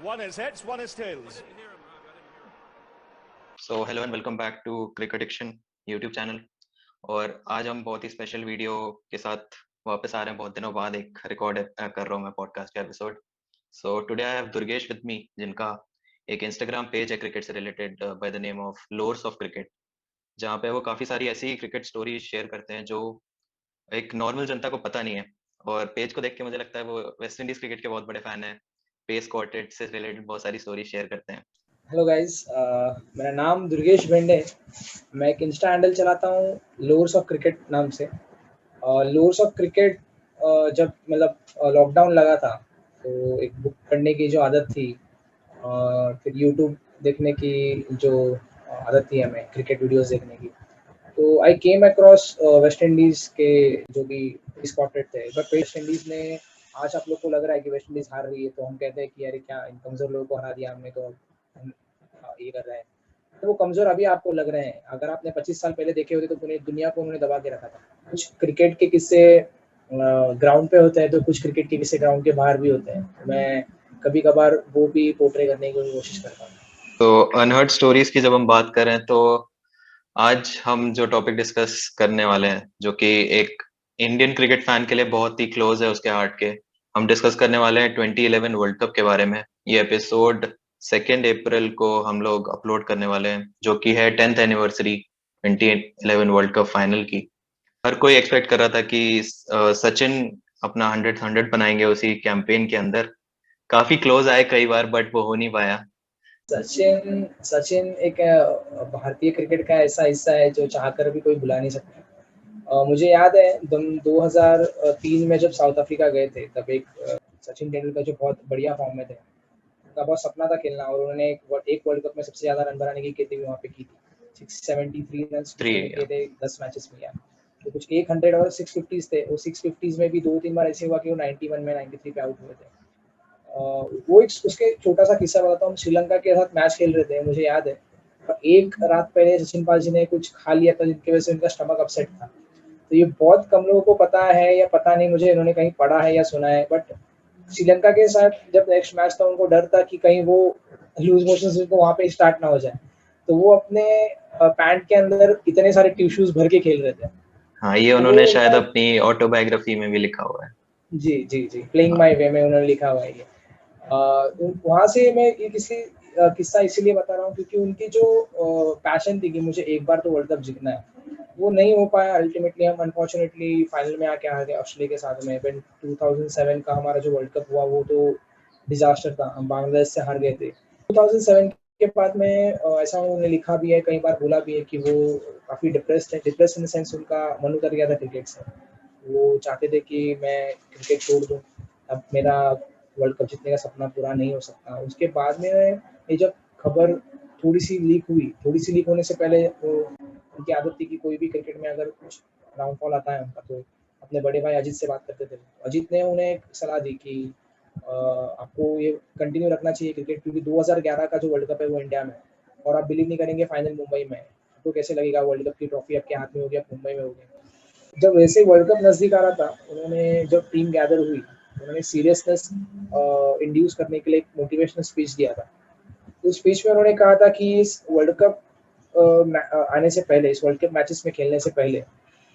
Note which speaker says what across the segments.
Speaker 1: One is heads, one is tails.
Speaker 2: So hello and welcome back to Cricket Action YouTube channel. और आज हम बहुत ही special video के साथ वापस आ रहे हैं। बहुत दिनों बाद एक रिकॉर्ड कर रहा हूँ मैं पॉडकास्ट का episode. So today I have Durgesh with me, जिनका एक इंस्टाग्राम पेज है क्रिकेट से related by the name of lores of cricket, जहाँ पे वो काफ़ी सारी ऐसी क्रिकेट स्टोरी शेयर करते हैं जो एक नॉर्मल जनता को पता नहीं है। और पेज को देख के मुझे लगता है वो वेस्ट इंडीज क्रिकेट के बहुत बड़े फैन है। पेस क्वार्टेट से रिलेटेड बहुत सारी स्टोरी शेयर करते हैं।
Speaker 3: हेलो गाइस, मेरा नाम दुर्गेश भेंडे है। मैं एक इंस्टा हैंडल चलाता हूँ लोर्स ऑफ क्रिकेट नाम से। लोर्स ऑफ क्रिकेट जब लॉकडाउन लगा था तो एक बुक पढ़ने की जो आदत थी, फिर यूट्यूब देखने की जो आदत थी हमें क्रिकेट वीडियोस देखने की, तो आई केम अक्रॉस वेस्ट इंडीज़ के जो भी स्पॉटेड थे। बट वेस्ट इंडीज़ ने, आज आप लोग को लग रहा है कि वेस्ट इंडीज़ हार रही है तो हम कहते हैं कि अरे क्या इन कमज़ोर लोगों को हरा दिया हमने, तो हम ये कर रहे हैं। तो वो कमज़ोर अभी आपको लग रहे हैं। अगर आपने 25 साल पहले देखे होते तो पूरी दुनिया को उन्होंने दबा के रखा था। कुछ क्रिकेट के किस्से ग्राउंड पे होते हैं तो कुछ क्रिकेट के किस्से ग्राउंड के बाहर भी होते हैं। मैं कभी कभार वो भी पोर्ट्रे करने की कोशिश करता हूँ।
Speaker 2: तो अनहर्ड स्टोरीज की जब हम बात करें तो आज हम जो टॉपिक डिस्कस करने वाले हैं, जो कि एक इंडियन क्रिकेट फैन के लिए बहुत ही क्लोज है उसके हार्ट के, हम डिस्कस करने वाले हैं 2011 वर्ल्ड कप के बारे में। ये एपिसोड 2 अप्रैल को हम लोग अपलोड करने वाले हैं, जो कि है 10th anniversary 2011 world cup final की। हर कोई एक्सपेक्ट कर रहा था कि सचिन अपना 100 बनाएंगे उसी कैंपेन के अंदर। काफी क्लोज आए कई बार, बट वो हो नहीं पाया।
Speaker 3: सचिन सचिन एक भारतीय क्रिकेट का ऐसा हिस्सा है जो चाहकर भी कोई भुला नहीं सकता। मुझे याद है तुम 2003 में जब साउथ अफ्रीका गए थे, तब एक सचिन तेंदुलकर जो बहुत बढ़िया फॉर्म में थे, उनका बहुत सपना था खेलना, और उन्होंने एक वर्ल्ड कप में सबसे ज़्यादा रन बनाने की खेती भी वहाँ पे की थी। 673 रन
Speaker 2: थ्री।
Speaker 3: किए थे 10 मैचेस में यार। तो कुछ 100 और 650s थे। वो 650s में भी 2-3 बार ऐसे हुआ कि वो 91 में 93 पे आउट हुए थे। वो एक उसके छोटा सा किस्सा बताता हूँ। श्रीलंका के साथ मैच खेल रहे थे, मुझे याद है। और एक रात पहले सचिन पाल जी ने कुछ खा लिया था जिनकी वजह से उनका स्टमक अपसेट था। तो ये बहुत कम लोगों को पता है, या पता नहीं, मुझे इन्होंने कहीं पढ़ा है या सुना है। बट श्रीलंका के साथ जब नेक्स्ट मैच था, उनको डर था कि कहीं वो लूज मोशन उनको वहाँ पे स्टार्ट ना हो जाए, तो वो अपने पैंट के अंदर इतने सारे टिश्यूज भर के खेल रहे थे।
Speaker 2: हाँ, ये
Speaker 3: तो
Speaker 2: उन्होंने शायद अपनी ऑटोबायोग्राफी में भी लिखा हुआ है।
Speaker 3: जी जी जी, प्लेइंग माय वे में उन्होंने लिखा हुआ है ये। तो वहाँ से मैं ये किस्सा इसीलिए बता रहा हूँ क्योंकि उनकी जो पैशन थी कि मुझे एक बार तो वर्ल्ड कप जीतना है, वो नहीं हो पाया। अल्टीमेटली हम अनफॉर्चुनेटली फाइनल में आके हार गए ऑस्ट्रेलिया के साथ में। 2007 का हमारा जो वर्ल्ड कप हुआ वो तो डिजास्टर था, हम बांग्लादेश से हार गए थे। 2007 के बाद में ऐसा उन्होंने लिखा भी है, कई बार बोला भी है कि वो काफ़ी डिप्रेस्ड है। डिप्रेस इन द सेंस उनका मन उतर गया था क्रिकेट से। वो चाहते थे कि मैं क्रिकेट छोड़ दूँ, अब मेरा वर्ल्ड कप जीतने का सपना पूरा नहीं हो सकता। उसके बाद में ये जब खबर थोड़ी सी लीक होने से पहले, वो उनकी आदत थी कि कोई भी क्रिकेट में अगर कुछ डाउनफॉल आता है उनका, तो अपने बड़े भाई अजीत से बात करते थे। अजीत ने उन्हें एक सलाह दी कि आपको ये कंटिन्यू रखना चाहिए क्रिकेट, क्योंकि 2011 का जो वर्ल्ड कप है वो इंडिया में है, और आप बिलीव नहीं करेंगे फाइनल मुंबई में है। आपको कैसे लगेगा वर्ल्ड कप की ट्रॉफी आपके हाथ में होगी, आप मुंबई में होगी। जब वैसे वर्ल्ड कप नज़दीक आ रहा था, उन्होंने जब टीम गैदर हुई, उन्होंने सीरियसनेस इंड्यूस करने के लिए एक मोटिवेशनल स्पीच दिया था। उस स्पीच में उन्होंने कहा था कि इस वर्ल्ड कप आने से पहले, इस वर्ल्ड कप मैचेस में खेलने से पहले,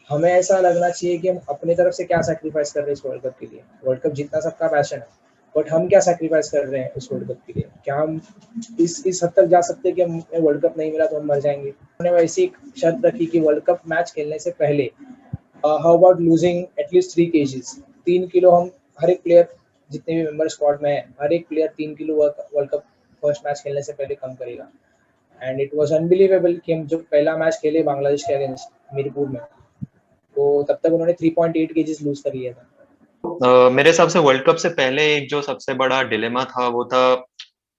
Speaker 3: हमें ऐसा लगना चाहिए कि हम अपने तरफ से क्या सैक्रिफाइस कर रहे हैं इस वर्ल्ड कप के लिए। वर्ल्ड कप जीतना सबका पैशन है, बट हम क्या सैक्रिफाइस कर रहे हैं उस वर्ल्ड कप के लिए। क्या हम इस हद तक जा सकते हैं कि हमें वर्ल्ड कप नहीं मिला तो हम मर जाएंगे। उन्होंने वैसी एक शर्त रखी कि वर्ल्ड कप मैच खेलने से पहले how about losing at least 3 KGs, 3 kilo हम हर एक प्लेयर, जितने भी मेंबर स्क्वाड में है, हर एक player 3 kilo world cup first match खेलने से पहले कम करेगा। एंड इट वाज अनबिलीवेबल कि हम जो पहला मैच खेले बांग्लादेश के अगेंस्ट मीरपुर में, तो तब तक उन्होंने 3.8 केजीज लूज कर लिया था।
Speaker 2: मेरे हिसाब से वर्ल्ड कप से पहले एक जो सबसे बड़ा डिलेमा था वो था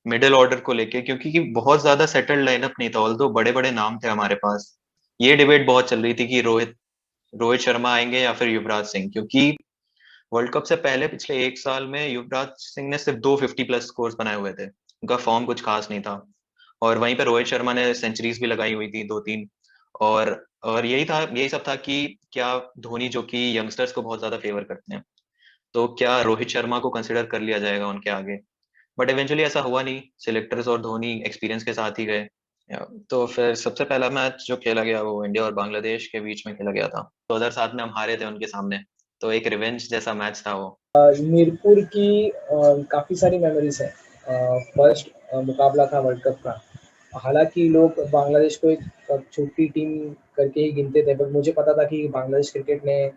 Speaker 2: मिडिल ऑर्डर को लेके, क्योंकि बहुत ज्यादा सेटल्ड लाइनअप नहीं था। ऑल्दो बड़े बड़े नाम थे हमारे पास। ये डिबेट बहुत चल रही थी कि रोहित रोहित शर्मा आएंगे या फिर युवराज सिंह, क्योंकि वर्ल्ड कप से पहले पिछले एक साल में युवराज सिंह ने सिर्फ 250+ स्कोर्स बनाए हुए थे। उनका फॉर्म कुछ खास नहीं था। और वहीं पे रोहित शर्मा ने सेंचुरीज भी लगाई हुई थी 2-3। और यही सब था कि क्या धोनी, जो कि यंगस्टर्स को बहुत ज्यादा फेवर करते हैं, तो क्या रोहित शर्मा को कंसिडर कर लिया जाएगा उनके आगे। बट इवेंचुअली ऐसा हुआ नहीं, सिलेक्टर्स और धोनी एक्सपीरियंस के साथ ही गए। तो फिर सबसे पहला मैच जो खेला गया वो इंडिया और बांग्लादेश के बीच में खेला गया था। 2007 में हम हारे थे उनके सामने, तो एक रिवेंज जैसा मैच था वो।
Speaker 3: मीरपुर की काफ़ी सारी मेमोरीज है। फर्स्ट मुकाबला था वर्ल्ड कप का। हालांकि लोग बांग्लादेश को एक छोटी टीम करके ही गिनते थे, बट मुझे पता था कि बांग्लादेश क्रिकेट ने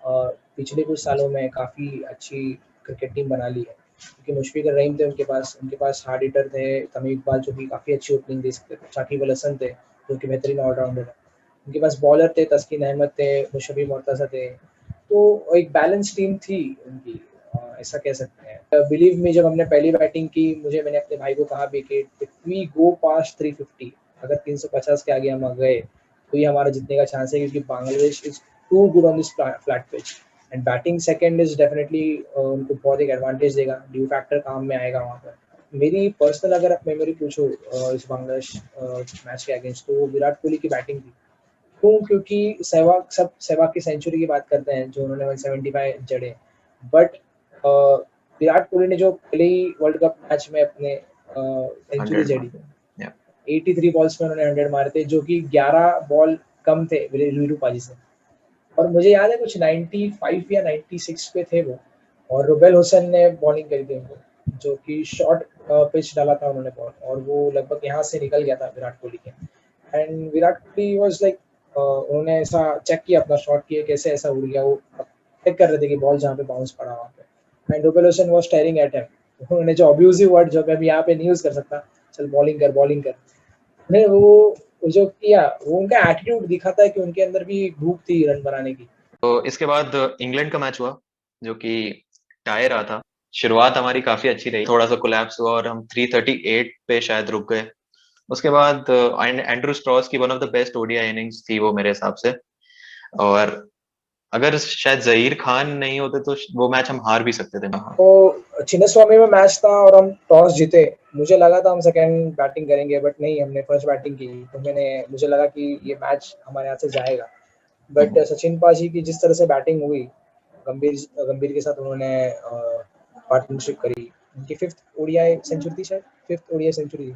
Speaker 3: पिछले कुछ सालों में काफ़ी अच्छी क्रिकेट टीम बना ली है, क्योंकि मुशफिकुर रहीम थे उनके पास हार्ड हिटर थे, तमीम इकबाल जो कि काफ़ी अच्छी ओपनिंग दे सकते थे, शाकिब अल हसन थे जो कि बेहतरीन ऑलराउंडर है, उनके पास बॉलर थे, तस्कीन अहमद थे, मुशफी मुर्तज़ा थे, तो एक बैलेंस टीम थी उनकी, ऐसा कह सकते हैं। बिलीव मी, जब हमने पहली बैटिंग की, मैंने अपने भाई को कहा भी कि वी गो पास्ट 350, अगर 350 के आगे हम आ गए तो ये हमारा जीतने का चांस है, क्योंकि Bangladesh is too good on this flat pitch, and batting second is definitely उनको बहुत एक एडवांटेज देगा, ड्यू फैक्टर काम में आएगा वहाँ पर। मेरी पर्सनल अगर आप मेमोरी पूछो इस बांग्लादेश मैच के अगेंस्ट, तो वो विराट कोहली की बैटिंग थी। क्यों? क्योंकि सहवाग की सेंचुरी की बात करते हैं जो उन्होंने 175 जड़े, बट विराट कोहली ने जो पहले ही वर्ल्ड कप मैच में अपने सेंचुरी
Speaker 2: 100
Speaker 3: जड़ी,
Speaker 2: मारते हैं।
Speaker 3: 83 बॉल्स में उन्होंने 100 मारे थे, जो कि 11 बॉल कम थे वीरू पाजी से। और मुझे याद है कुछ 95 या 96 पे थे वो, और रुबेल हुसैन ने बॉलिंग करी थी उनको, जो कि शॉर्ट पिच डाला था उन्होंने बॉल, और वो लगभग यहाँ से निकल गया था विराट कोहली के। And Virat Kohli was like, उन्होंने ऐसा चेक किया अपना शॉट किया कैसे ऐसा उड़ गया, वो चेक कर रहे थे कि बॉल जहाँ पे बाउंस पड़ा वहाँ पे, and Rubel Hussain was staring at him. उन्होंने जो अब्यूजिव वर्ड जो मैं अभी यहाँ पे नहीं यूज कर सकता, चल बॉलिंग कर, नहीं वो जो किया, वो उनका एटीट्यूड दिखाता है कि उनके अंदर भी भूख थी रन बनाने की।
Speaker 2: तो इसके बाद इंग्लैंड का मैच हुआ जो कि टाई रहा था। शुरुआत हमारी काफी अच्छी रही, थोड़ा सा कोलैप्स हुआ और हम 338 पे शायद रुक गए। उसके बाद एंड्रू स्ट्रॉस की one of the best ODI innings थी वो मेरे हिसाब से, और अगर शायद जहीर खान नहीं होते तो वो मैच हम हार भी सकते थे।
Speaker 3: तो चिन्नस्वामी में मैच था और हम टॉस जीते। मुझे लगा था हम सेकंड बैटिंग करेंगे, बट नहीं, हमने फर्स्ट बैटिंग की, तो मुझे लगा कि ये मैच हमारे हाथ से जाएगा। बट सचिन पाजी की जिस तरह से बैटिंग हुई, गंभीर गंभीर के साथ उन्होंने पार्टनरशिप करी। उनकी फिफ्थ ओडीआई सेंचुरी थी शायद, फिफ्थ ओडीआई सेंचुरी थी,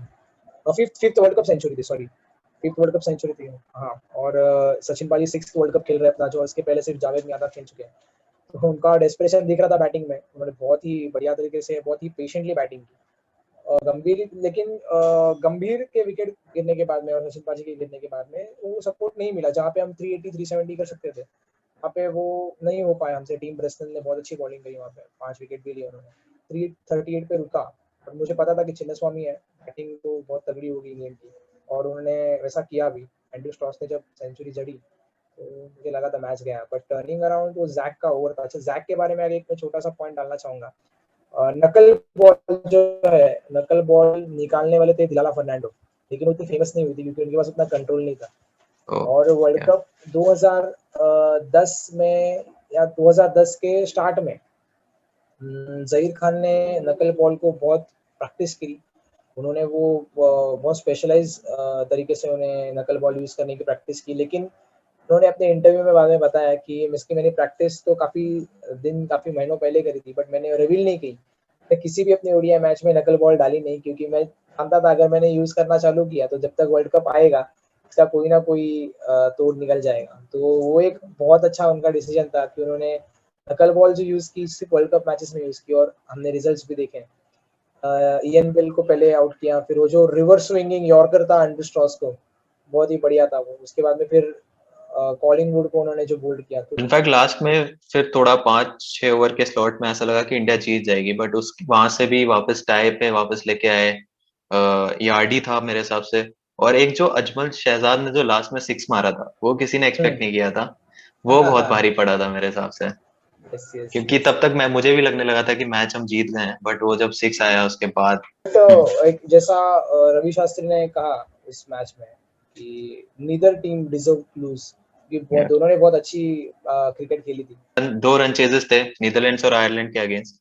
Speaker 3: फिफ्थ वर्ल्ड कप सेंचुरी थी, sorry, fifth World Cup century थी। हाँ, और सचिन पाजी सिक्स्थ वर्ल्ड कप खेल रहे हैं अपना, जो इसके पहले सिर्फ जावेद मियांदाद खेल चुके हैं। तो उनका डेस्परेशन दिख रहा था बैटिंग में, उन्होंने बहुत ही बढ़िया तरीके से, बहुत ही पेशेंटली बैटिंग की। गंभीर के विकेट गिरने के बाद में और सचिन पाजी के गिरने के बाद में वो सपोर्ट नहीं मिला, जहाँ पे हम 380 370 कर सकते थे, वहाँ पे वो नहीं हो पाया हमसे। टीम ब्रेस्टन ने बहुत अच्छी बॉलिंग करी वहाँ पे, 5 विकेट भी लिए उन्होंने, 338 पे रुका। और मुझे पता था कि चिन्नस्वामी है, बैटिंग तो बहुत तगड़ी होगी इंग्लैंड की, और उन्होंने वैसा किया भी। एंड्रू स्टॉस ने जब सेंचुरी जड़ी, तो मुझे लगा था मैच गया, बट टर्निंग अराउंड वो जैक का ओवर था। अच्छा, जैक के बारे में आगे एक मैं छोटा सा पॉइंट डालना चाहूंगा। नकल बॉल जो है, नकल बॉल निकालने वाले थे दिलाला फर्नांडो, लेकिन उतनी फेमस नहीं हुई थी क्योंकि उनके पास उतना कंट्रोल नहीं था। और वर्ल्ड कप 2010 में या 2010 के स्टार्ट में जहीर खान ने नकल बॉल को बहुत प्रैक्टिस की। उन्होंने वो बहुत स्पेशलाइज तरीके से उन्हें नकल बॉल यूज करने की प्रैक्टिस की, लेकिन उन्होंने अपने इंटरव्यू में बाद में बताया कि मैंने प्रैक्टिस तो काफी महीनों पहले करी थी, बट मैंने रिवील नहीं की। मैं किसी भी अपने ओडीआई मैच में नकल बॉल डाली नहीं, क्योंकि मैं जानता था अगर मैंने यूज करना चालू किया तो जब तक वर्ल्ड कप आएगा इसका कोई ना कोई तोड़ निकल जाएगा। तो वो एक बहुत अच्छा उनका डिसीजन था कि उन्होंने नकल बॉल जो यूज की सिर्फ वर्ल्ड कप मैचेस में यूज की, और हमने रिजल्ट्स भी देखे। इयन बेल को पहले आउट किया, फिर वो जो रिवर्स स्विंगिंग यॉर्कर था एंड्रू स्ट्रॉस को, बहुत ही बढ़िया था वो। उसके बाद में फिर कॉलिंगवुड को उन्होंने जो बोल्ड किया, तो
Speaker 2: इनफैक्ट लास्ट में फिर थोड़ा 5-6 ओवर के स्लॉट में ऐसा लगा कि इंडिया जीत जाएगी, बट उस वहां से भी वापस टाई पे वापस लेके आए। यार्डी था मेरे हिसाब से, और एक जो अजमल शहजाद ने जो लास्ट में 6 मारा था वो किसी ने एक्सपेक्ट नहीं किया था। वो बहुत भारी पड़ा था मेरे हिसाब से,
Speaker 3: यस यस
Speaker 2: क्योंकि
Speaker 3: यस।
Speaker 2: तब तक मुझे भी लगने लगा था कि मैच हम जीत गए हैं, बट वो जब 6 आया उसके बाद।
Speaker 3: तो एक जैसा रवि शास्त्री ने कहा इस मैच में कि neither team deserve to lose, कि दोनों ने बहुत अच्छी क्रिकेट खेली थी।
Speaker 2: 2 रन चेजेस थे नीदरलैंड्स और आयरलैंड के अगेंस्ट,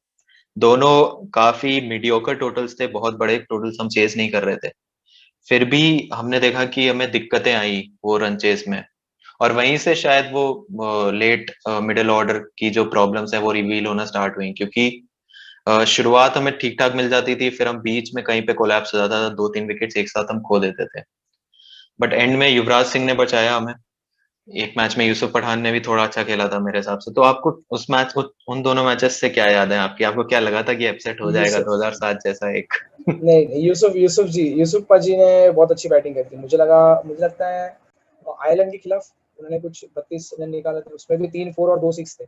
Speaker 2: दोनों काफी मीडियोकर टोटल्स थे, बहुत बड़े टोटल्स हम चेज नहीं कर रहे थे। फिर भी हमने देखा कि हमें दिक्कतें आई वो रन चेज में, और वहीं से शायद वो लेट मिडिल ऑर्डर की जो प्रॉब्लम्स है वो रिवील होना स्टार्ट हुई, क्योंकि शुरुआत हमें ठीक ठाक मिल जाती थी, फिर हम बीच में कहीं पे कोलैप्स हो जाता था, 2-3 विकेट्स एक साथ हम खो देते थे, बट एंड में युवराज सिंह ने बचाया हमें। एक मैच में यूसुफ पठान ने भी थोड़ा अच्छा खेला था मेरे हिसाब से। तो आपको उस मैच उन दोनों मैचेस से क्या याद है आपकी? आपको क्या लगा था कि अपसेट हो जाएगा
Speaker 3: यूसुफ
Speaker 2: 2007 जैसा एक?
Speaker 3: नहीं, यूसुफ पाजी ने बहुत अच्छी बैटिंग करी थी। मुझे लगता है आयरलैंड के खिलाफ उन्होंने कुछ 32 रन निकाले थे, उसमें भी 3 4 और 2 6 थे।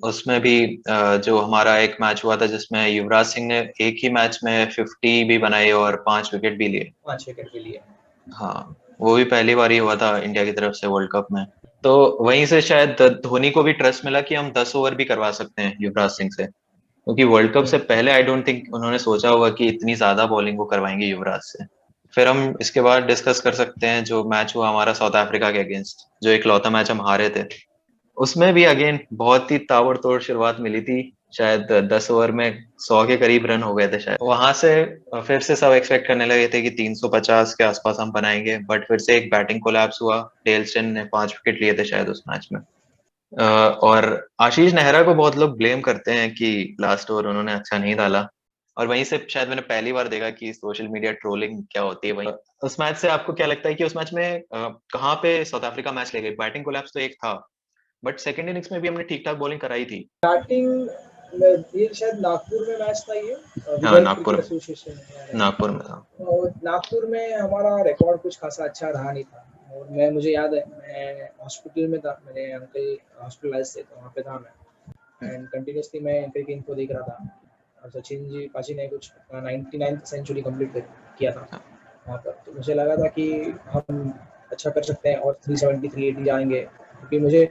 Speaker 2: उसमें भी जो हमारा एक मैच हुआ था जिसमें युवराज सिंह ने एक ही मैच में 50 भी बनाई और 5 विकेट भी लिए।
Speaker 3: 5 विकेट के लिए।
Speaker 2: हाँ, वो भी पहली बार ही हुआ था इंडिया की तरफ से वर्ल्ड कप में। तो वहीं से शायद धोनी को भी ट्रस्ट मिला कि हम 10 ओवर भी करवा सकते हैं युवराज सिंह से, क्योंकि वर्ल्ड कप से पहले आई डोंट थिंक उन्होंने सोचा होगा कि इतनी ज्यादा बॉलिंग वो करवाएंगे युवराज से। फिर हम इसके बाद डिस्कस कर सकते हैं जो मैच हुआ हमारा साउथ अफ्रीका के अगेंस्ट, जो इकलौता मैच हम हारे थे। उसमें भी अगेन बहुत ही ताबड़तोड़ शुरुआत मिली थी, शायद 10 ओवर में 100 के करीब रन हो गए थे शायद। वहां से फिर से सब एक्सपेक्ट करने लगे थे कि 350 के आसपास हम बनाएंगे, बट फिर से एक बैटिंग कोलैप्स हुआ। डेल स्टेन ने 5 विकेट लिए थे शायद उस मैच में। और आशीष नेहरा को बहुत लोग ब्लेम करते हैं कि लास्ट ओवर उन्होंने अच्छा नहीं डाला, और वहीं से शायद मैंने पहली बार देखा कि सोशल मीडिया ट्रोलिंग क्या होती है। वहीं उस मैच से आपको क्या लगता है कि उस मैच में कहाँ पे साउथ अफ्रीका मैच ले गई? बैटिंग कोलैप्स तो एक था, बट सेकंड इनिंग्स में भी हमने ठीक ठाक बॉलिंग कराई थी।
Speaker 3: बैटिंग ये शायद नागपुर में मैच था ये,
Speaker 2: हाँ,
Speaker 3: विदर्भ क्रिकेट एसोसिएशन
Speaker 2: नागपुर में था।
Speaker 3: और नागपुर में हमारा रिकॉर्ड कुछ खासा अच्छा रहा नहीं था। और मुझे याद है मैं हॉस्पिटल में था, मेरे अंकल हॉस्पिटलाइज थे तो वहाँ पे था मैं, एंड कंटिन्यूसली मैं क्रिकेट इनको देख रहा था। और सचिन जी पाजी ने कुछ 99th सेंचुरी कंप्लीट किया था वहाँ पर। तो मुझे लगा था कि हम अच्छा कर सकते हैं और 370 380 जाएंगे, क्योंकि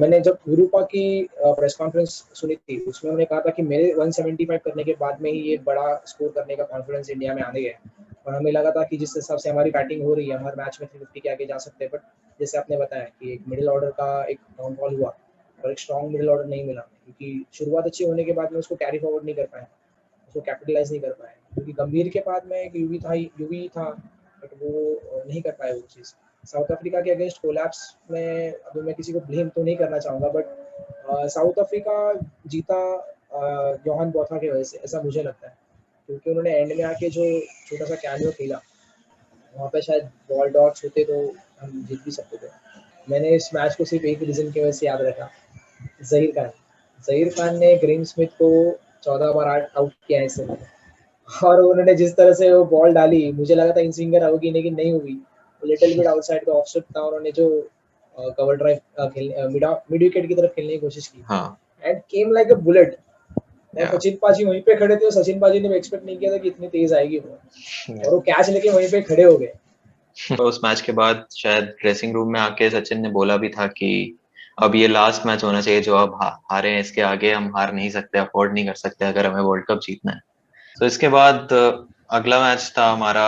Speaker 3: मैंने जब गुरुपा की प्रेस कॉन्फ्रेंस सुनी थी उसमें उन्होंने कहा था कि मेरे 175 करने के बाद में ही ये बड़ा स्कोर करने का कॉन्फिडेंस इंडिया में आने गया। और हमें लगा था कि जिस हिसाब से हमारी बैटिंग हो रही है हमारे मैच में 350 के आगे जा सकते हैं, बट जैसे आपने बताया कि एक मिडिल ऑर्डर का एक डाउनफॉल हुआ और एक स्ट्रॉन्ग मिडिल ऑर्डर नहीं मिला, क्योंकि शुरुआत अच्छी होने के बाद में उसको कैरी फॉरवर्ड नहीं कर पाए, उसको कैपिटलाइज नहीं कर पाए, क्योंकि गंभीर के बाद में एक यूवी था बट वो नहीं कर पाए वो चीज़। साउथ अफ्रीका के अगेंस्ट कोलैप्स में अभी मैं किसी को ब्लेम तो नहीं करना चाहूँगा, बट साउथ अफ्रीका जीता योहान बोथा की वजह से, ऐसा मुझे लगता है, क्योंकि उन्होंने एंड में आके जो छोटा सा कैमियो खेला वहाँ पे शायद बॉल डॉट्स होते तो हम जीत भी सकते थे। मैंने इस मैच को सिर्फ एक रीज़न की वजह से याद रखा, ज़हीर खान। ज़हीर खान ने ग्रीम स्मिथ को 14 बार आउट किया है इससे, और उन्होंने जिस तरह से वो बॉल डाली मुझे लगा था इन स्विंगर होगी लेकिन नहीं हुई। Little bit outside the off stump था, उन्होंने जो कवर ड्राइव मिड विकेट की तरफ खेलने की कोशिश की
Speaker 2: हाँ,
Speaker 3: and came like a bullet. और
Speaker 2: या
Speaker 3: सचिन पाजी वहीं पे खड़े थे और सचिन पाजी ने एक्सपेक्ट नहीं किया था कि इतनी तेज आएगी वो, और वो कैच लेके वहीं पे खड़े हो गए।
Speaker 2: उस मैच के बाद शायद ड्रेसिंग रूम में आके सचिन ने बोला भी था कि अब ये लास्ट मैच होना चाहिए जो अब हारे हैं, इसके आगे हम हार नहीं सकते, अफोर्ड नहीं कर सकते अगर हमें वर्ल्ड कप जीतना है। तो इसके बाद अगला मैच था हमारा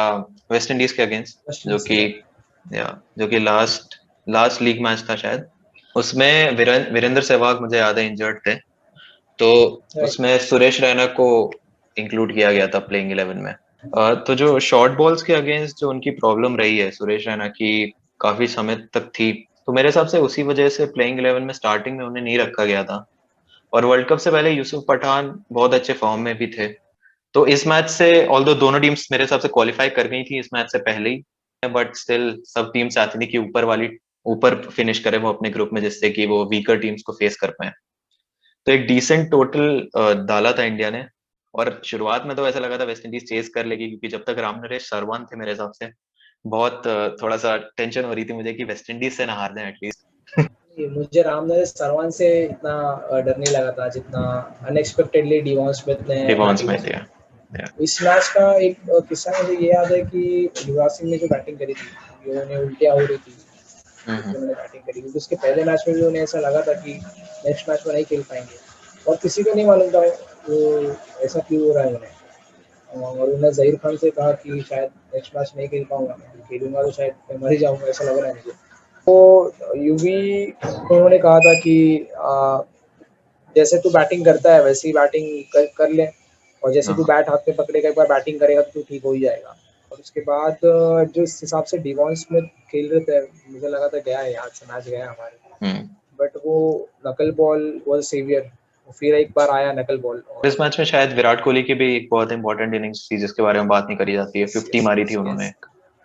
Speaker 2: वेस्ट इंडीज के अगेंस्ट, जो कि लास्ट लास्ट लीग मैच था शायद। उसमें वीरेंद्र सहवाग मुझे याद है इंजर्ड थे, तो उसमें सुरेश रैना को इंक्लूड किया गया था प्लेइंग 11 में। तो जो शॉर्ट बॉल्स के अगेंस्ट जो उनकी प्रॉब्लम रही है सुरेश रैना की काफी समय तक थी, तो मेरे हिसाब से उसी वजह से प्लेइंग 11 में स्टार्टिंग में उन्हें नहीं रखा गया था। और वर्ल्ड कप से पहले यूसुफ पठान बहुत अच्छे फॉर्म में भी थे। तो इस मैच से ऑल्दो दोनों टीम्स मेरे हिसाब से क्वालिफाई कर गई थी इस मैच से पहले ही, बट स्टिल सब टीम्स चाहती थी कि ऊपर फिनिश करे वो अपने ग्रुप में, जिससे कि वो वीकर टीम्स को फेस कर पाए। तो एक डिसेंट टोटल डाला था इंडिया ने। और शुरुआत में तो ऐसा लगा था वेस्ट इंडीज चेस कर लेगी, क्योंकि जब तक रामनरेश सरवन थे मेरे हिसाब से बहुत थोड़ा सा टेंशन हो रही थी मुझे कि वेस्ट इंडीज से ना हार जाए एटलीस्ट।
Speaker 3: मुझे रामनरेश सरवन से इतना डर नहीं लगा था जितना अनएक्सपेक्टेडली डिवॉन स्मिथ ने
Speaker 2: डिवॉन्स
Speaker 3: बैटिंग
Speaker 2: में
Speaker 3: की।
Speaker 2: दिया।
Speaker 3: इस मैच का एक किस्सा मुझे ये याद है कि युवराज सिंह ने जो बैटिंग करी थी, जो उन्हें उल्टियाँ हो रही थी जिससे उन्होंने बैटिंग करी, क्योंकि उसके पहले मैच में भी उन्हें ऐसा लगा था कि नेक्स्ट मैच में नहीं खेल पाएंगे, और किसी को नहीं मालूम था वो ऐसा क्यों हो रहा है उन्हें। और उन्होंने ज़हीर खान से कहा कि शायद नेक्स्ट मैच नहीं खेल पाऊंगा, मैं खेलूंगा तो शायद मैं मर ही जाऊंगा, ऐसा लग रहा है मुझे। तो यूवी उन्होंने कहा था कि जैसे तू बैटिंग करता है वैसे ही बैटिंग कर ले, और जैसे तू
Speaker 2: हाँ,
Speaker 3: बैट हाथ में पकड़ेगा एक बार बैटिंग करेगा तो तू ठीक हो ही जाएगा। और उसके बाद जो इस हिसाब से डिवॉन स्मिथ खेल रहे थे मुझे लगा था गया है, आज से मैच गया हमारे,
Speaker 2: हम्म,
Speaker 3: बट वो नकल बॉल वाज सेवियर। फिर एक बार आया नकल बॉल और
Speaker 2: इस मैच में शायद विराट कोहली की भी एक बहुत इंपॉर्टेंट इनिंग्स थी जिसके बारे में बात नहीं करी जाती है, 50 मारी थी उन्होंने।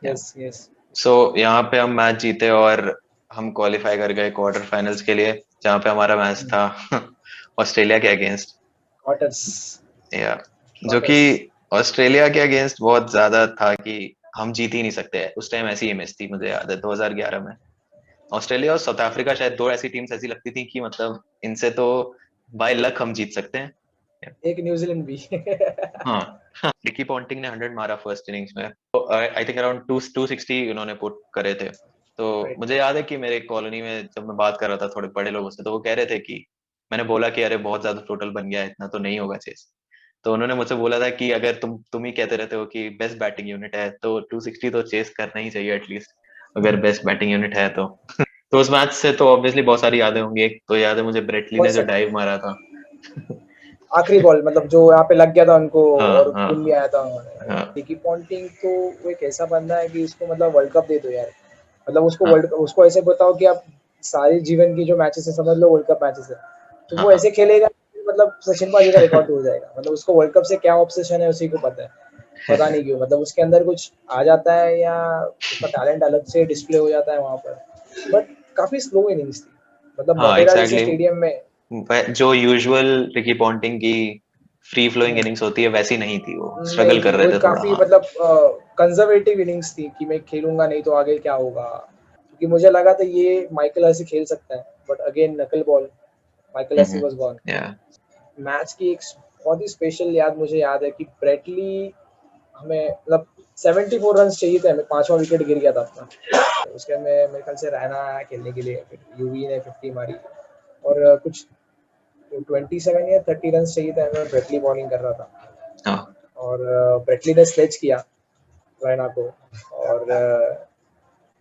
Speaker 3: यस यस
Speaker 2: सो यहाँ पे हम मैच जीते और हम क्वालिफाई कर गए क्वार्टर फाइनल्स के लिए, जहाँ पे हमारा मैच था ऑस्ट्रेलिया के अगेंस्ट।
Speaker 3: क्वार्टर्स
Speaker 2: या जो कि ऑस्ट्रेलिया के अगेंस्ट बहुत ज्यादा था कि हम जीत ही नहीं सकते। उस टाइम ऐसी इमेज थी, मुझे याद है 2011 में ऑस्ट्रेलिया और साउथ अफ्रीका शायद दो ऐसी टीम्स ऐसी लगती थी कि मतलब इनसे तो बाय लक हम जीत सकते हैं।
Speaker 3: एक न्यूजीलैंड भी
Speaker 2: हाँ रिकी पॉन्टिंग ने 100 मारा फर्स्ट इनिंग्स में, तो आई थिंक अराउंड 260 उन्होंने पुट करे थे। तो मुझे याद है कि मेरे कॉलोनी में जब मैं बात कर रहा था थोड़े बड़े लोगों से, तो वो कह रहे थे कि मैंने बोला कि अरे बहुत ज्यादा टोटल बन गया है, इतना तो नहीं होगा चेस। तो उन्होंने मुझसे बोला था कि अगर तुम ही कहते रहते हो कि बेस्ट बैटिंग यूनिट है तो 260 तो चेस करना ही चाहिए एटलीस्ट, अगर बेस्ट बैटिंग यूनिट है तो। तो उस मैच से तो ऑब्वियसली बहुत सारी यादें होंगी। एक तो याद है मुझे ब्रेटली ने जो डाइव मारा था
Speaker 3: आखिरी बॉल मतलब जो यहाँ पे लग गया था उनको और
Speaker 2: हाँ
Speaker 3: खून भी आया था उन्होंने।
Speaker 2: हाँ
Speaker 3: रिकी पॉन्टिंग तो वो एक ऐसा बंदा है कि उसको मतलब वर्ल्ड कप दे दो यार, मतलब उसको
Speaker 2: हाँ
Speaker 3: उसको ऐसे बताओ कि आप सारी जीवन की जो मैचेस है समझ लो वर्ल्ड कप मैचेस है, तो
Speaker 2: हाँ
Speaker 3: वो
Speaker 2: हाँ
Speaker 3: ऐसे खेलेगा मतलब सचिन पाजी का रिकॉर्ड हो जाएगा। मतलब उसको वर्ल्ड कप से क्या ऑब्सेशन है उसी को पता है, पता नहीं क्यों, मतलब उसके अंदर कुछ आ जाता है या उसका टैलेंट अलग से डिस्प्ले हो जाता है वहाँ पर। बट काफी स्लो इनिंग्स थी, मतलब
Speaker 2: हाँ
Speaker 3: मोटेरा जैसे
Speaker 2: एग्जैक्टली
Speaker 3: स्टेडियम में
Speaker 2: जो यूजुअल रिकी पॉन्टिंग की फ्री फ्लोइंग इनिंग्स होती है वैसी नहीं थी, वो
Speaker 3: नहीं
Speaker 2: स्ट्रगल कर
Speaker 3: थी,
Speaker 2: रहे
Speaker 3: वो
Speaker 2: थे थोड़ा।
Speaker 3: काफी
Speaker 2: हाँ
Speaker 3: मतलब कंजर्वेटिव इनिंग्स थी कि मैं खेलूंगा नहीं तो आगे क्या होगा, क्योंकि मुझे लगा था ये माइकल हसी खेल सकता है, बट अगेन नकल ball, Michael Hussey was gone.
Speaker 2: या
Speaker 3: मैच की एक बहुत ही स्पेशल याद मुझे याद है कि ब्रेटली हमें मतलब 74 रन चाहिए थे हमें, पांचवा विकेट गिर गया था अपना, उसके में मेरे ख्याल से रैना आया खेलने के लिए, फिर यूवी ने 50 मारी और कुछ 27 या 30 रन चाहिए थे हमें, ब्रेटली बॉलिंग कर रहा था
Speaker 2: हाँ
Speaker 3: और ब्रेटली ने स्लेज किया रैना को, और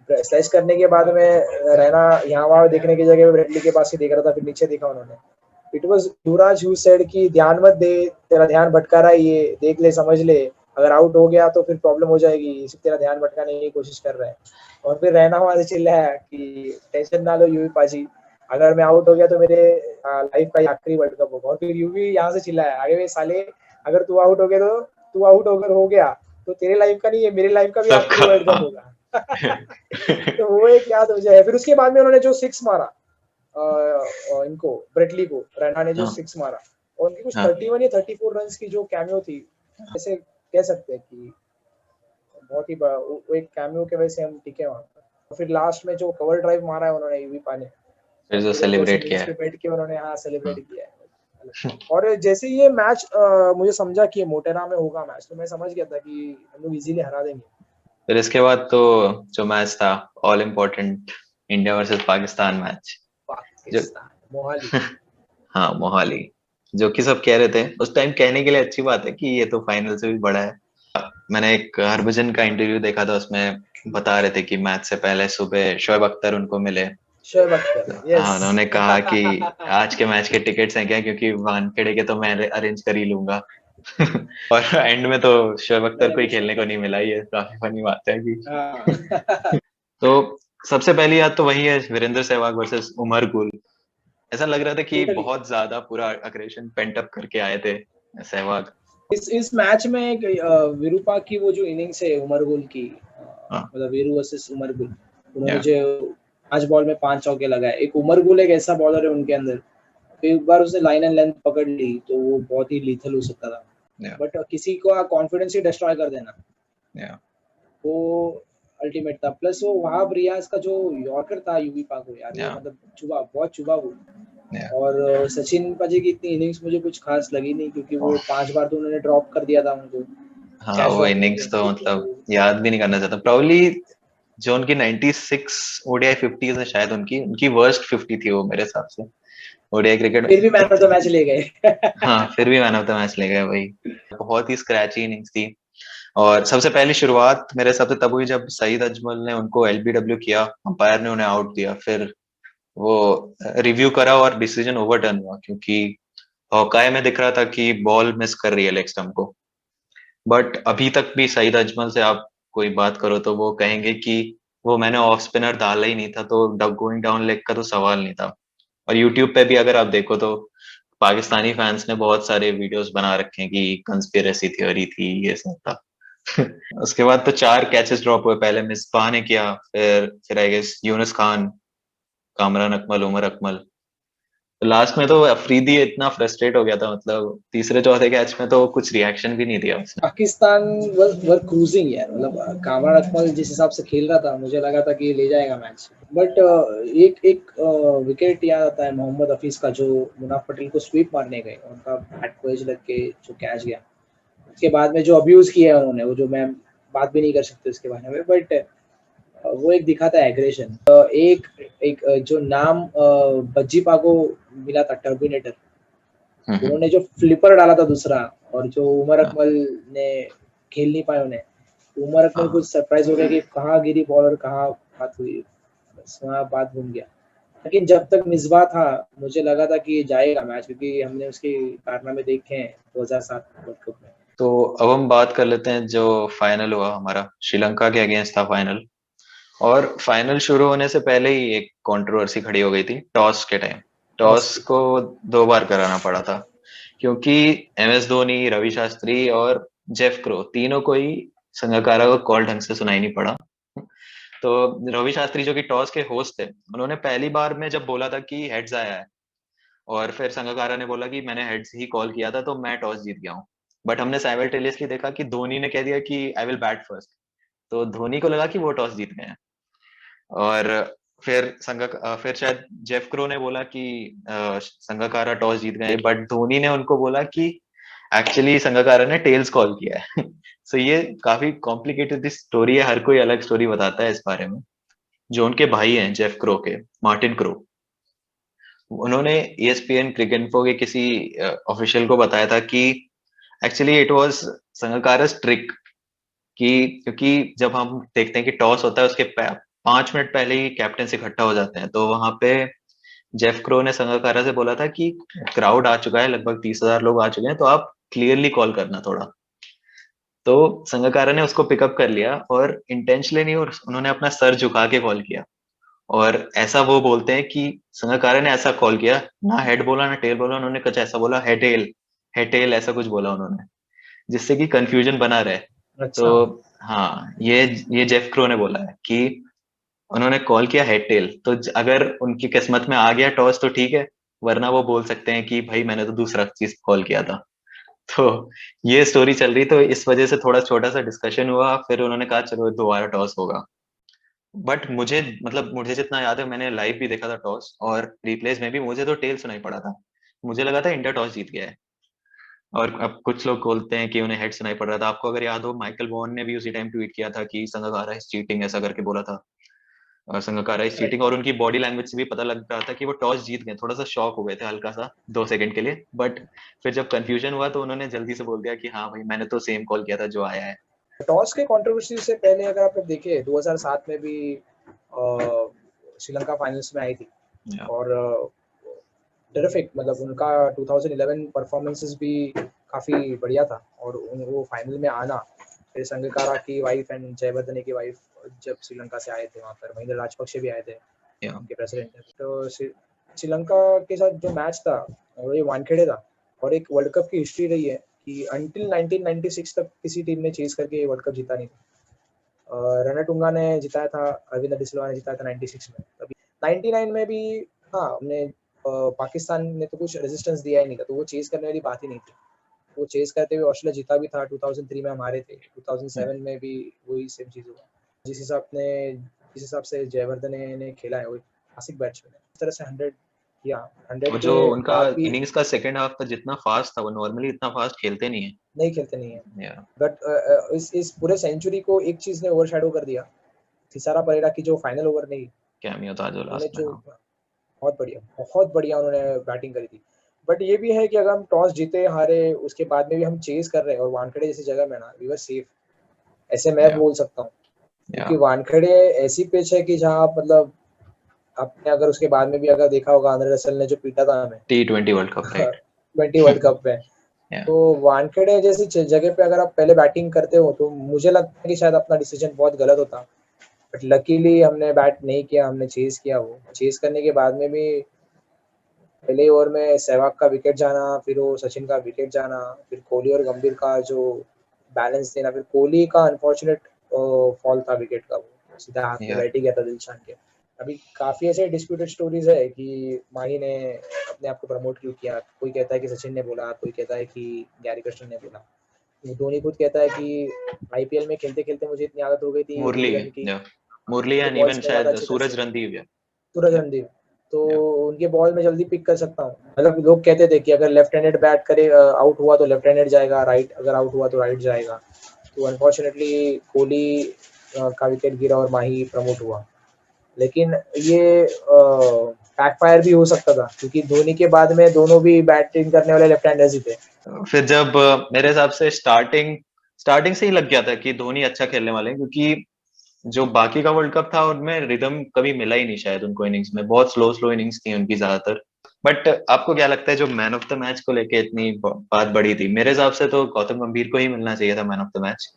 Speaker 3: स्लेज करने के बाद में रैना यहाँ वहाँ देखने की जगह ब्रेटली के पास ही देख रहा था, फिर नीचे देखा उन्होंने, it was Yuvraj who said कि ध्यान मत दे, तेरा ध्यान भटका रहा है, ये देख ले समझ ले, अगर आउट हो गया तो फिर प्रॉब्लम हो जाएगी, सिर्फ तेरा ध्यान भटकाने की कोशिश कर रहा है। और फिर रहना वहां से चिल्लाया कि टेंशन ना लो यूवी पाजी, अगर मैं आउट हो गया तो मेरे लाइफ का आखिरी वर्ल्ड कप होगा। और फिर यूवी यहाँ से चिल्लाया आगे वे साले, अगर तू आउट हो गया तो तू आउट अगर हो गया तो तेरे लाइफ का नहीं है, मेरे लाइफ का भी आखिरी
Speaker 2: सबका
Speaker 3: वर्ल्ड कप
Speaker 2: हाँ
Speaker 3: होगा तो वो एक याद हो जाए। फिर उसके बाद में उन्होंने जो सिक्स मारा इनको ब्रेटली को, रैना ने जो
Speaker 2: हाँ
Speaker 3: सिक्स मारा और उनकी कुछ
Speaker 2: हाँ
Speaker 3: 31 या 34 रन की जो कैमियो थी, ऐसे कह सकते हैं कि बहुत ही वो एक कैमियो के वजह से हम टिके वहां पर। और फिर लास्ट में जो कवर ड्राइव मारा है उन्होंने यूवी पा ने,
Speaker 2: फिर
Speaker 3: और
Speaker 2: जो
Speaker 3: फिर ऊपर से
Speaker 2: सेलिब्रेट किया
Speaker 3: नीच पे
Speaker 2: है।
Speaker 3: बैठ के उन्होंने हाँ सेलिब्रेट
Speaker 2: हाँ।
Speaker 3: किया है। और जैसे ये मैच मुझे समझा कि ये मोटेरा में होगा मैच, तो मैं समझ गया था कि हम लोग इजीली हरा देंगे
Speaker 2: फिर इसके बाद तो जो मैच था all important, India versus Pakistan match, जो
Speaker 3: पाकिस्तान मोहाली।
Speaker 2: हाँ मोहाली, जो कि सब कह रहे थे उस टाइम, कहने के लिए अच्छी बात है कि ये तो फाइनल से भी बड़ा है। मैंने एक हरभजन का इंटरव्यू देखा था, उसमें बता रहे थे कि मैच से पहले सुबह शोएब अख्तर उनको मिले।
Speaker 3: शोएब अख्तर,
Speaker 2: हाँ
Speaker 3: यस
Speaker 2: उन्होंने कहा कि आज के मैच के टिकट्स हैं क्या, क्योंकि वानखेड़े के तो मैं अरेंज कर ही लूंगा और एंड में तो शोएब अख्तर को ही खेलने को नहीं मिला, ये काफी फनी बात है कि तो सबसे पहली याद तो वही है वीरेंद्र सहवाग वर्सेस उमर गुल। ऐसा लग रहा था कि
Speaker 3: टोटली।
Speaker 2: बहुत ज्यादा पूरा अग्रेशन पेंट अप करके आए थे सहवाग।
Speaker 3: इस मैच में एक विरूपा की वो जो इनिंग्स है उमर गुल की,
Speaker 2: हाँ
Speaker 3: मतलब वीरू वर्सेस उमर गुल, उन्होंने
Speaker 2: या
Speaker 3: जो 5 बॉल में 5 चौके लगाए। एक उमर गुल एक ऐसा बॉलर है उनके अंदर, एक बार उसने लाइन एंड लेंथ पकड़ ली तो वो बहुत ही लीथल हो सकता था,
Speaker 2: या
Speaker 3: बट किसी का कॉन्फिडेंस ही डिस्ट्रॉय कर देना
Speaker 2: या
Speaker 3: वो अल्टीमेट था। प्लस वो वहाब रियाज का जो यॉर्कर था यूवी पाक को यार, वो
Speaker 2: या
Speaker 3: मतलब चुबा, बहुत चुबा वो।
Speaker 2: या
Speaker 3: और सचिन पाजी की इतनी इनिंग्स मुझे कुछ खास लगी नहीं, क्योंकि वो
Speaker 2: ओह,
Speaker 3: 5 बार तो उन्होंने ड्रॉप कर दिया था उनको,
Speaker 2: हाँ
Speaker 3: कैश
Speaker 2: वो
Speaker 3: ड्रॉप
Speaker 2: इनिंग्स तो
Speaker 3: करके
Speaker 2: मतलब
Speaker 3: तो
Speaker 2: याद भी नहीं करना चाहता प्रॉब्ली। जो उनकी 96 ओडीआई 50 है शायद, उनकी उनकी वर्स्ट 50 थी वो मेरे हिसाब से ओडीआई क्रिकेट
Speaker 3: फिर भी
Speaker 2: में।
Speaker 3: मैन ऑफ द मैच ले गए
Speaker 2: हाँ फिर भी मैन ऑफ द मैच ले गए वही। बहुत ही स्क्रैची इनिंग्स थी। और सबसे पहली शुरुआत मेरे हिसाब से तब हुई जब सईद अजमल ने उनको एलबीडब्ल्यू किया, अंपायर ने उन्हें आउट दिया, फिर वो रिव्यू करा और डिसीजन ओवरटर्न हुआ, क्योंकि हॉकाई में दिख रहा था कि बॉल मिस कर रही है लेग स्टंप को। बट अभी तक भी सईद अजमल से आप कोई बात करो तो वो कहेंगे कि वो मैंने ऑफ स्पिनर डाला ही नहीं था, तो गोइंग डाउन लेग का तो सवाल नहीं था। और यूट्यूब पे भी अगर आप देखो तो पाकिस्तानी फैंस ने बहुत सारे वीडियोस बना रखे हैं कि कंस्पिरेसी थ्योरी थी, ये सब था। उसके बाद तो 4 कैचेस ड्रॉप हुए, पहले मिसबाह ने किया, फिर I guess Younis Khan, Kamran Akmal, Umar Akmal. Last में तो अफरीदी इतना फ्रस्ट्रेट हो गया था, मतलब तीसरे चौथे कैच में तो कुछ रिएक्शन भी नहीं दिया उसने।
Speaker 3: पाकिस्तान वर क्रूजिंग यार, मतलब कामरान अकमल जिस हिसाब से खेल रहा था मुझे लगा था कि ये ले जाएगा मैच, बट एक एक विकेट याद आता है मोहम्मद हफीज का, जो मुनाफ पटेल को स्वीप मारने गए, उनका बैट को एज लग के जो कैच गया, उसके बाद में जो अब्यूज किया उन्होंने, वो जो मैं बात भी नहीं कर सकते उसके बारे में, बट वो एक दिखाता है एग्रेशन। एक एक जो नाम बज्जीपा को मिला था, टर्मिनेटर, उन्होंने जो फ्लिपर डाला था दूसरा, और जो उमर अकमल ने खेल नहीं पाए उन्हें, उमर अकमल कुछ सरप्राइज हो गया कि कहाँ गिरी बॉल और कहाँ बात हुई, बस वहाँ बात घूम गया। लेकिन जब तक मिसबा था मुझे लगा था कि ये जाएगा मैच, क्योंकि हमने उसके कारनामे देखे हैं 2007 वर्ल्ड कप में।
Speaker 2: तो अब हम बात कर लेते हैं जो फाइनल हुआ हमारा, श्रीलंका के अगेंस्ट था फाइनल। और फाइनल शुरू होने से पहले ही एक कंट्रोवर्सी खड़ी हो गई थी टॉस के टाइम। टॉस को 2 बार कराना पड़ा था, क्योंकि MS धोनी, रवि शास्त्री और जेफ क्रो, तीनों को ही संगकारा को कॉल ढंग से सुनाई नहीं पड़ा। तो रवि शास्त्री जो कि टॉस के होस्ट थे, उन्होंने पहली बार में जब बोला था कि हेड्स आया है, और फिर संगकारा ने बोला कि मैंने हेड्स ही कॉल किया था तो मैं टॉस जीत गया हूँ। बट हमने साइमल्टेनियसली देखा कि धोनी ने कह दिया कि आई विल बैट फर्स्ट, तो धोनी को लगा कि वो टॉस जीत गए हैं। और फिर शायद जेफ क्रो ने बोला कि संगकारा टॉस जीत गए, बट धोनी ने उनको बोला कि एक्चुअली संगकारा ने टेल्स कॉल किया है। सो ये काफी कॉम्प्लिकेटेड स्टोरी है, हर कोई अलग स्टोरी बताता है इस बारे में। जो उनके भाई हैं जेफ क्रो के, मार्टिन क्रो, उन्होंने ESPN क्रिकेटइन्फो के किसी ऑफिशियल को बताया था कि एक्चुअली इट वाज संगकारा's ट्रिक, कि क्योंकि जब हम देखते हैं कि टॉस होता है उसके 5 मिनट पहले ही कैप्टन इकट्ठा हो जाते हैं, तो वहां पे जेफ क्रो ने संगकारा से बोला था कि क्राउड आ चुका है, लगभग 30,000 लोग आ चुके हैं, तो आप क्लियरली कॉल करना थोड़ा। तो संगकारा ने उसको पिकअप कर लिया और इंटेंशनली उन्होंने अपना सर झुका के कॉल किया। और ऐसा वो बोलते हैं कि संगकारा ने ऐसा कॉल किया, ना हेड बोला ना टेल बोला, उन्होंने कुछ ऐसा बोला, हेटेल ऐसा कुछ बोला उन्होंने, जिससे कि कंफ्यूजन बना रहे।
Speaker 3: अच्छा।
Speaker 2: तो हाँ, ये जेफ क्रो ने बोला है कि उन्होंने कॉल किया हेड टेल, तो अगर उनकी किस्मत में आ गया टॉस तो ठीक है, वरना वो बोल सकते हैं कि भाई मैंने तो दूसरा चीज कॉल किया था। तो ये स्टोरी चल रही, तो इस वजह से थोड़ा छोटा सा डिस्कशन हुआ, फिर उन्होंने कहा चलो दोबारा टॉस होगा। बट मुझे जितना याद है, मैंने लाइव भी देखा था टॉस, और रिप्लेस में भी मुझे तो टेल सुनाई पड़ा था। मुझे लगा था इंडिया टॉस जीत गया है, और अब कुछ लोग बोलते हैं कि उन्हें हेड सुनाई पड़ रहा था। आपको अगर याद हो, माइकल वॉन ने भी उसी टाइम ट्वीट किया था कि संगकारा इज चीटिंग, ऐसा करके बोला था, संगकारा इज चीटिंग। और उनकी बॉडी लैंग्वेज से भी पता लग रहा था कि वो टॉस जीत गए, थोड़ा सा शॉक हो गए थे हल्का सा 2 सेकंड के लिए। बट फिर जब कंफ्यूजन हुआ तो उन्होंने जल्दी से बोल दिया कि हाँ भाई मैंने तो सेम कॉल किया था जो आया है।
Speaker 3: टॉस के कंट्रोवर्सी से पहले अगर आप देखें 2007 में भी श्रीलंका फाइनल्स में आई थी,
Speaker 2: Yeah.
Speaker 3: और टेरिफिक, मतलब उनका 2011 परफॉर्मेंसेस भी काफ़ी बढ़िया था, और वो फाइनल में आना, फिर संगकारा की वाइफ एंड जयवर्धने की वाइफ जब श्रीलंका से आए थे, वहाँ पर महिंद्र राजपक्षे भी आए थे,
Speaker 2: Yeah.
Speaker 3: उनके प्रेसिडेंट। तो श्रीलंका के साथ जो मैच था वो ये वानखेड़े था, और एक वर्ल्ड कप की हिस्ट्री रही है कि अंटिल 1996 तक किसी टीम ने चेज करके ये वर्ल्ड कप जीता नहीं था। रणतुंगा ने जिताया था, अरविंद डिसिल्वा ने जिताया था 96 में, तभी 99 में भी हाँ हमने पाकिस्तान ने तो कुछ रेजिस्टेंस दिया ही नहीं था, तो वो चेज करने वाली बात ही नहीं थी। वो चेज करते हुए ऑस्ट्रेलिया जीता भी था, 2003 में हम हारे थे, 2007 में भी वही सेम चीज़ हुआ। जिस हिसाब से जयवर्धने ने खेला है, वो क्लासिक बैट्समैन है, इस तरह से 100 किया, 100
Speaker 2: और
Speaker 3: के
Speaker 2: जो उनका
Speaker 3: बाद भी
Speaker 2: इनिंग्स का सेकंड हाफ था, जितना फास्ट था, वो नॉर्मली इतना फास्ट खेलते नहीं है।
Speaker 3: नहीं खेलते नहीं है।
Speaker 2: Yeah.
Speaker 3: बट इस पूरे सेंचुरी को एक चीज ने ओवरशैडो कर दिया, थिसारा परेरा की जो फाइनल ओवर नहीं,
Speaker 2: कैमियो था जो
Speaker 3: उन्होंने
Speaker 2: लास्ट में।
Speaker 3: जो
Speaker 2: हाँ।
Speaker 3: बहुत बढ़िया उन्होंने बैटिंग करी थी। बट ये भी है कि अगर हम टॉस जीते हारे उसके बाद में भी हम चेज कर रहे हैं, और वानखेड़े जैसी जगह में ना वी वर सेफ, ऐसे मैं
Speaker 2: Yeah.
Speaker 3: बोल सकता हूँ, क्योंकि
Speaker 2: Yeah.
Speaker 3: वानखेड़े ऐसी पिच है कि जहाँ आप मतलब आपने अगर उसके बाद में भी अगर देखा होगा, आंद्रे रसल ने जो पीटा था हमें
Speaker 2: T20 world cup, right.
Speaker 3: 20 world cup में,
Speaker 2: Yeah.
Speaker 3: तो वानखेड़े जैसी जगह पे अगर आप पहले बैटिंग करते हो तो मुझे लगता है कि शायद अपना डिसीजन बहुत गलत होता, बट लकीली हमने बैट नहीं किया, हमने चेज किया। वो चेज करने के बाद में भी पहले ओवर में सहवाग का विकेट जाना, फिर वो सचिन का विकेट जाना, फिर कोहली और गंभीर का जो बैलेंस देना, फिर कोहली का अनफॉर्चुनेट फॉल था विकेट का, वो सीधा हाथ में
Speaker 2: यार
Speaker 3: बैठ ही गया था दिलशान के। अभी काफी ऐसे डिस्प्यूटेड स्टोरीज है कि माही ने अपने आप को प्रमोट क्यों किया। कोई कहता है कि सचिन ने बोला, कोई कहता है कि गैरी कृष्ण ने बोला। धोनी खुद कहता है कि आईपीएल में खेलते खेलते मुझे इतनी आदत हो गई थी
Speaker 2: मुरली
Speaker 3: मुरलीधरन की,
Speaker 2: या मुरली
Speaker 3: उनके
Speaker 2: एंड
Speaker 3: बॉल्स
Speaker 2: इवन
Speaker 3: में ज्यादा
Speaker 2: शायद
Speaker 3: अच्छी तरह से,
Speaker 2: सूरज रणदीव या
Speaker 3: सूरज
Speaker 2: या
Speaker 3: रणदीव, तो
Speaker 2: या
Speaker 3: उनके बॉल में जल्दी पिक कर सकता हूँ। मतलब लोग कहते थे कि अगर लेफ्ट हैंडेड बैट करे आउट हुआ तो लेफ्ट हैंडेड जाएगा, राइट अगर आउट हुआ तो राइट जाएगा। तो अनफॉर्चुनेटली कोहली का विकेट गिरा और माही प्रमोट हुआ। लेकिन ये बैकफायर भी हो सकता था क्योंकि धोनी के बाद में दोनों भी बैटिंग करने वाले लेफ्ट हैंडर्स ही थे।
Speaker 2: फिर जब मेरे हिसाब से स्टार्टिंग स्टार्टिंग से ही लग गया था कि धोनी अच्छा खेलने वाले हैं, क्योंकि जो बाकी का वर्ल्ड कप था उनमें रिदम कभी मिला ही नहीं शायद उनको, इनिंग्स में बहुत स्लो स्लो इनिंग्स थी उनकी ज्यादातर। बट आपको क्या लगता है जो मैन ऑफ द मैच को लेके इतनी बात बढ़ी थी, मेरे हिसाब से तो गौतम गंभीर को ही मिलना चाहिए था मैन ऑफ द मैच।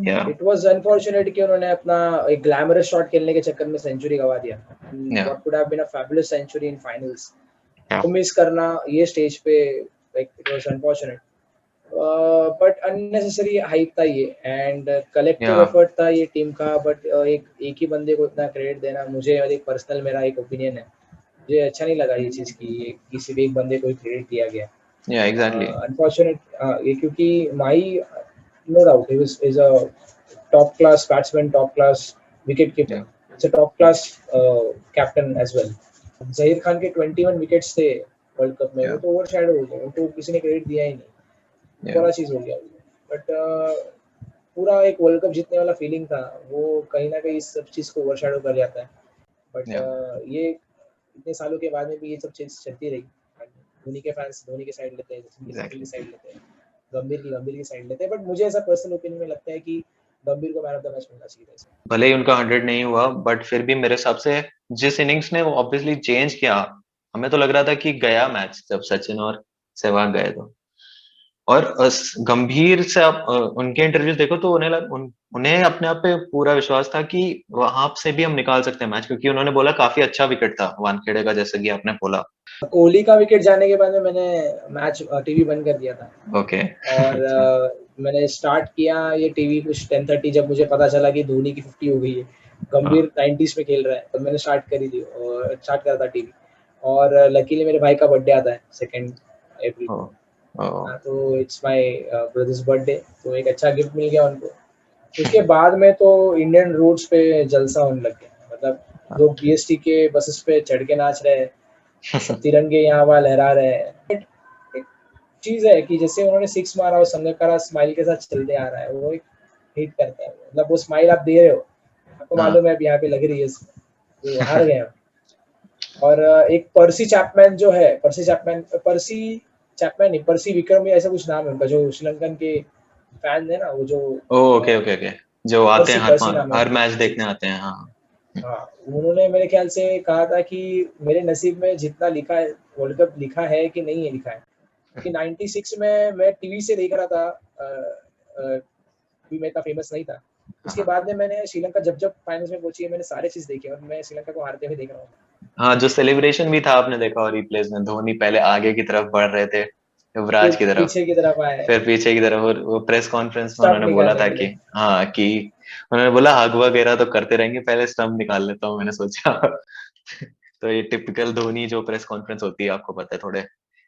Speaker 2: या
Speaker 3: इट वाज अनफॉर्चुनेट कि उन्होंने अपना एक ग्लैमरस शॉट खेलने के चक्कर में सेंचुरी गवा दिया।
Speaker 2: Yeah
Speaker 3: what could have been a fabulous century in finals,
Speaker 2: या
Speaker 3: वो मिस करना ये स्टेज पे, like it was unfortunate. But unnecessary hype था ये, एंड
Speaker 2: या
Speaker 3: कलेक्टिव एफर्ट था ये टीम का। बट एक ही बंदे को इतना क्रेडिट देना, मुझे और एक पर्सनल मेरा एक ओपिनियन है, मुझे अच्छा नहीं लगा ये चीज़ कि ये किसी भी एक बंदे को ही क्रेडिट दिया गया।
Speaker 2: या एग्जैक्टली।
Speaker 3: अनफॉर्चुनेट ये, क्योंकि माही नो डाउट ही was is a top class batsman, top class wicket keeper,
Speaker 2: या
Speaker 3: it's a top class captain as well. Zaheer Khan के 21 विकेट्स थे वर्ल्ड कप में, वो
Speaker 2: या
Speaker 3: तो ओवरशैडो हो गए, उनको किसी ने क्रेडिट दिया ही नहीं,
Speaker 2: या
Speaker 3: बड़ा चीज़ हो गया। बट पूरा एक वर्ल्ड कप जीतने वाला फीलिंग था, वो कहीं ना कहीं इस सब चीज़ को ओवरशैडो कर जाता है। बट
Speaker 2: या
Speaker 3: ये इतने सालों के बाद में भी ये सब चीज़ चलती रही। धोनी के फैंस धोनी की साइड लेते हैं, सचिन की
Speaker 2: एग्जैक्टली।
Speaker 3: साइड लेते हैं, गंभीर की साइड लेते हैं। बट मुझे ऐसा पर्सनल ओपिनियन में लगता है कि गंभीर को मैन ऑफ द मैच मिलना चाहिए था इसमें।
Speaker 2: भले ही उनका 100 नहीं हुआ, बट फिर भी मेरे हिसाब से जिस इनिंग्स ने वो ऑब्वियसली चेंज किया, हमें तो लग रहा था कि गया मैच जब सचिन और सहवाग गए तो। और गंभीर से आप उनके इंटरव्यूज देखो तो उन्हें अपने आप पे पूरा विश्वास था कि वहां से भी हम निकाल सकते हैं मैच, क्योंकि उन्होंने बोला काफी अच्छा विकेट था वानखेड़े का, जैसे कि आपने बोला।
Speaker 3: कोहली का विकेट जाने के बाद में मैंने मैच टीवी बंद कर दिया था।
Speaker 2: ओके।
Speaker 3: और
Speaker 2: अच्छा।
Speaker 3: मैंने स्टार्ट किया ये टीवी कुछ 10:30 जब मुझे पता चला कि धोनी की 50 हो गई है, गंभीर
Speaker 2: हाँ।
Speaker 3: 90s में खेल रहा है, तो मैंने स्टार्ट करी थी और स्टार्ट करा था टीवी। और लकीली मेरे भाई का बर्थडे आता है 2 अप्रैल
Speaker 2: ओ,
Speaker 3: को।
Speaker 2: ओ,
Speaker 3: हाँ, तो इट्स माय ब्रदर्स बर्थडे, तो एक अच्छा गिफ्ट मिल गया उनको। उसके बाद में तो इंडियन रूट्स पे जलसा होने लग गया। मतलब लोग बीएसटी के बसेस पे चढ़ के नाच रहे हैं, तिरंगे यहाँ वहाँ लहरा रहे हैं। एक चीज है कि जैसे उन्होंने सिक्स मारा और संगकारा स्माइल के साथ चलते आ रहा है, वो एक हिट करता है। मतलब वो स्माइल आप दे रहे हो, आपको
Speaker 2: हाँ
Speaker 3: मालूम है अब यहाँ पे लग रही है, तो हार गए हम। और एक पर्सी चैपमैन नहीं, पर्सी विक्रम या ऐसा कुछ नाम है उनका, जो श्रीलंकन के फैन है ना, वो जो
Speaker 2: ओ, ओके ओके ओके। जो आते हैं
Speaker 3: पर्सी नाम है
Speaker 2: हर
Speaker 3: उनका।
Speaker 2: मैच देखने आते हैं, हाँ।
Speaker 3: हाँ, उन्होंने मेरे ख्याल से कहा था कि मेरे नसीब में जितना लिखा है वर्ल्ड कप लिखा है कि नहीं है लिखा है, क्योंकि 96 में मैं टीवी से देख रहा था, मैं इतना फेमस नहीं था। उसके
Speaker 2: हाँ
Speaker 3: बाद में मैंने श्रीलंका जब जब फाइनल्स में पहुंची है, मैंने सारे चीज देखी और मैं श्रीलंका को हारते हुए देख रहा हूँ।
Speaker 2: हाँ, जो सेलिब्रेशन भी था आपने देखा, और रिप्लेस में धोनी पहले आगे की तरफ बढ़ रहे थे,
Speaker 3: फिर
Speaker 2: युवराज की तरफ,
Speaker 3: पीछे की तरफ आए,
Speaker 2: फिर पीछे की तरफ। और वो प्रेस कॉन्फ्रेंस में
Speaker 3: स्टंप
Speaker 2: उन्होंने बोला
Speaker 3: निकालने
Speaker 2: था
Speaker 3: के
Speaker 2: कि
Speaker 3: लिए।
Speaker 2: हाँ, कि उन्होंने बोला हग वगैरह तो करते रहेंगे, पहले स्टंप निकाल लेता हूँ, मैंने सोचा। तो ये टिपिकल धोनी जो प्रेस कॉन्फ्रेंस होती है, आपको पता है, थोड़े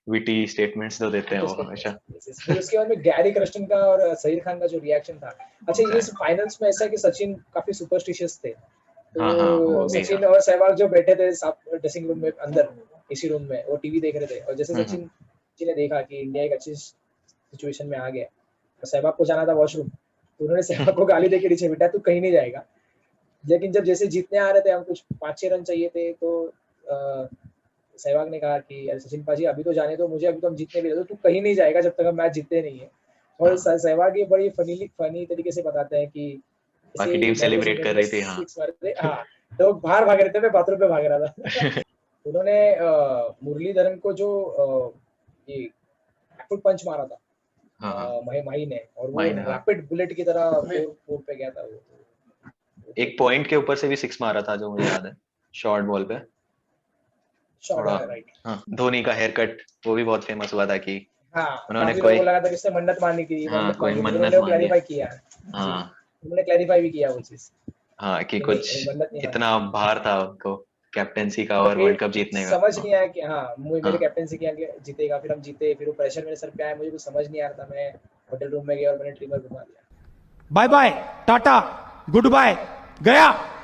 Speaker 2: विटी स्टेटमेंट्स तो देते हैं वो हमेशा।
Speaker 3: फिर उसके बाद में गैरी कृष्णन का और सहीर खान का जो रिएक्शन था। अच्छा, ये फाइनल्स में ऐसा है कि सचिन काफी सुपरस्टिशियस थे,
Speaker 2: हाँ हाँ,
Speaker 3: तो
Speaker 2: वो भी हाँ।
Speaker 3: सचिन और सहवाग जो बैठे थे ड्रेसिंग रूम में अंदर, इसी रूम में वो टीवी देख रहे थे, और जैसे
Speaker 2: हम्म।
Speaker 3: सचिन जी ने देखा कि इंडिया एक अच्छी सिचुएशन में आ गया, तो सहवाग को जाना था वॉशरूम, तो उन्होंने सहवाग को गाली देके नीचे बिठा, तू कहीं नहीं जाएगा। लेकिन जब जैसे जीतने आ रहे थे, हम कुछ 5-6 रन चाहिए थे, तो सहवाग ने कहा कि यार सचिन पाजी अभी तो जाने दो मुझे, अभी तो हम जीतने भी रहे, तो तू कहीं नहीं जाएगा जब तक हम मैच जीतते नहीं है। और
Speaker 2: हाँ,
Speaker 3: सहवाग ये बड़ी फनी तरीके से बताते हैं कि
Speaker 2: बाकी
Speaker 3: जैसे
Speaker 2: टीम
Speaker 3: मैं ड्रेसिंग
Speaker 2: सेलिब्रेट
Speaker 3: रूम
Speaker 2: कर
Speaker 3: में
Speaker 2: रही थी, हाँ।
Speaker 3: 6 मारे थे, हाँ, तो बाहर भाग रहे थे, मैं बाथरूम पे भाग रहा था। उन्होंने मुरलीधरन को जो ये बैकफुट पंच मारा था
Speaker 2: हाँ हाँ,
Speaker 3: माही ने, और वो
Speaker 2: माइन, हाँ।
Speaker 3: रैपिड बुलेट की तरह फोर फोर पे गया था वो
Speaker 2: एक पॉइंट के ऊपर से भी सिक्स मारा था, जो मुझे याद है, शॉर्ट बॉल पे।
Speaker 3: शॉर्ट
Speaker 2: थोड़ा
Speaker 3: है, राइट।
Speaker 2: हाँ, धोनी का हेयर कट वो भी बहुत फेमस हुआ था कि
Speaker 3: हाँ,
Speaker 2: उन्होंने
Speaker 3: काफी
Speaker 2: कोई
Speaker 3: लोगों को लगा था कि इससे मन्नत मांगनी थी,
Speaker 2: हाँ
Speaker 3: मन्नत
Speaker 2: कोई
Speaker 3: मांगी थी, फिर
Speaker 2: मन्नत
Speaker 3: उन्होंने वो
Speaker 2: मांगी
Speaker 3: क्लैरिफाई किया। जी,
Speaker 2: हाँ
Speaker 3: उन्होंने क्लैरिफाई भी किया वो चीज
Speaker 2: हाँ कि
Speaker 3: कि नहीं,
Speaker 2: कुछ
Speaker 3: मन्नत नहीं मांगी।
Speaker 2: इतना भार था उनको कैप्टेंसी का और
Speaker 3: फिर
Speaker 2: वर्ल्ड कप जीतने का
Speaker 3: समझ
Speaker 2: हाँ
Speaker 3: नहीं आया कि हाँ मेरे
Speaker 2: हाँ
Speaker 3: कैप्टनसी किया कि जीतेगा, फिर हम जीते, फिर वो प्रेशर मेरे सर पे आया, मुझे कुछ समझ नहीं आ रहा था। मैं होटल रूम में गया और मैंने ट्रिमर घुमा दिया।
Speaker 1: Bye bye, tata, goodbye, गया।